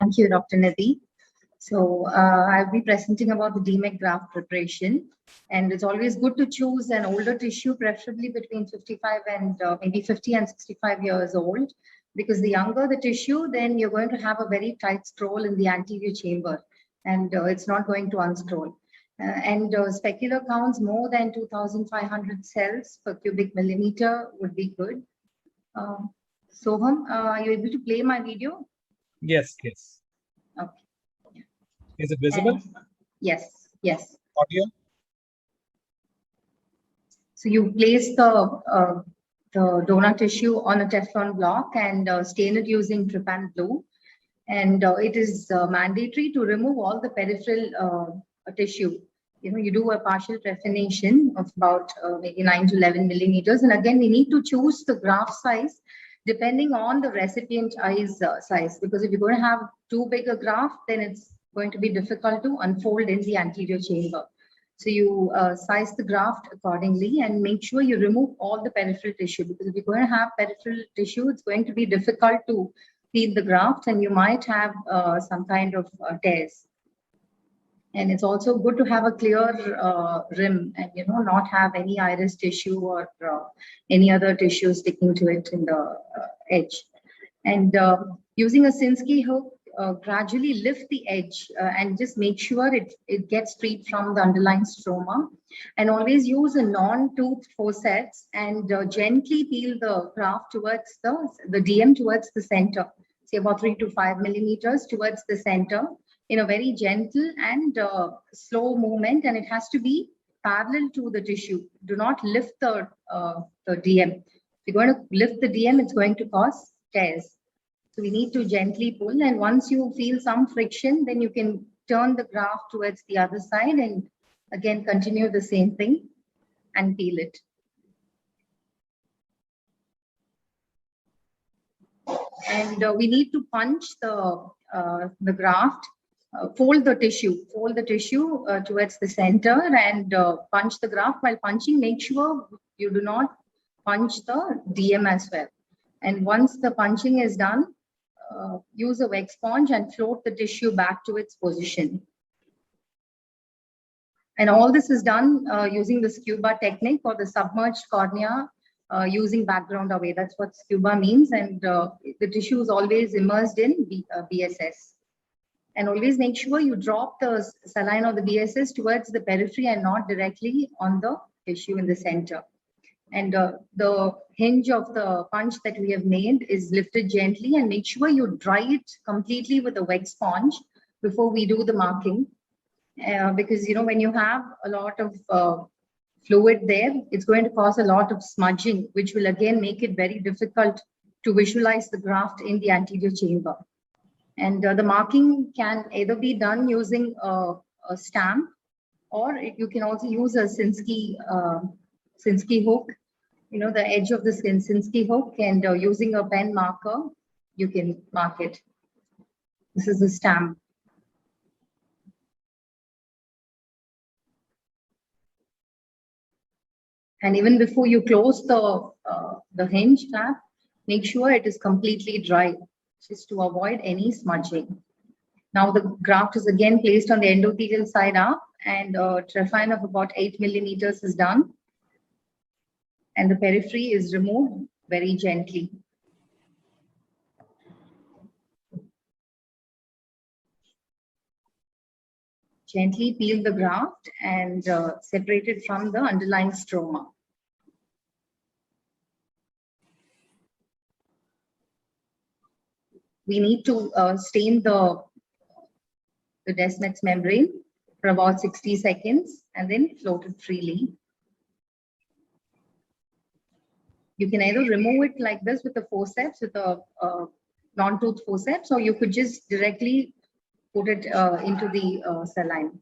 Thank you, Dr. Nidhi. So I'll be presenting about the DMEC graft preparation. And it's always good to choose an older tissue, preferably between 55 and maybe 50 and 65 years old, because the younger the tissue, then you're going to have a very tight scroll in the anterior chamber, and it's not going to unscroll. And specular counts more than 2,500 cells per cubic millimeter would be good. Soham, are you able to play my video? Yes. Okay. Is it visible? Yes. Audio? So you place the donor tissue on a Teflon block and stain it using trypan blue. And it is mandatory to remove all the peripheral tissue. You do a partial trephination of about maybe 9 to 11 millimeters. And again, we need to choose the graft size depending on the recipient eye's size, because if you're going to have too big a graft, then it's going to be difficult to unfold in the anterior chamber. So you size the graft accordingly and make sure you remove all the peripheral tissue, because if you're going to have peripheral tissue, it's going to be difficult to feed the graft and you might have some kind of tears. And it's also good to have a clear rim and not have any iris tissue or any other tissue sticking to it in the edge. And using a Sinskey hook, gradually lift the edge and just make sure it gets freed from the underlying stroma. And always use a non-toothed forceps and gently peel the graft towards the DM towards the center, say about 3 to 5 millimeters towards the center, in a very gentle and slow movement, and it has to be parallel to the tissue. Do not lift the DM. If you're going to lift the DM, it's going to cause tears. So we need to gently pull, and once you feel some friction, then you can turn the graft towards the other side and again continue the same thing and peel it. And we need to punch the graft. Fold the tissue towards the center and punch the graft. While punching, make sure you do not punch the DM as well. And once the punching is done, use a wet sponge and float the tissue back to its position. And all this is done using the scuba technique or the submerged cornea using background away. That's what scuba means. And the tissue is always immersed in BSS. And always make sure you drop the saline or the BSS towards the periphery and not directly on the tissue in the center. And the hinge of the punch that we have made is lifted gently, and make sure you dry it completely with a wet sponge before we do the marking. Because when you have a lot of fluid there, it's going to cause a lot of smudging, which will again make it very difficult to visualize the graft in the anterior chamber. And the marking can either be done using a stamp, or you can also use a Sinskey hook, the edge of the Sinskey hook, and using a pen marker, you can mark it. This is the stamp. And even before you close the hinge flap, make sure it is completely dry, just to avoid any smudging. Now the graft is again placed on the endothelial side up, and a trephine of about 8 millimeters is done. And the periphery is removed very gently. Gently peel the graft and separate it from the underlying stroma. We need to stain the Descemet's membrane for about 60 seconds and then float it freely. You can either remove it like this with a forceps, with a non-tooth forceps, or you could just directly put it into the saline.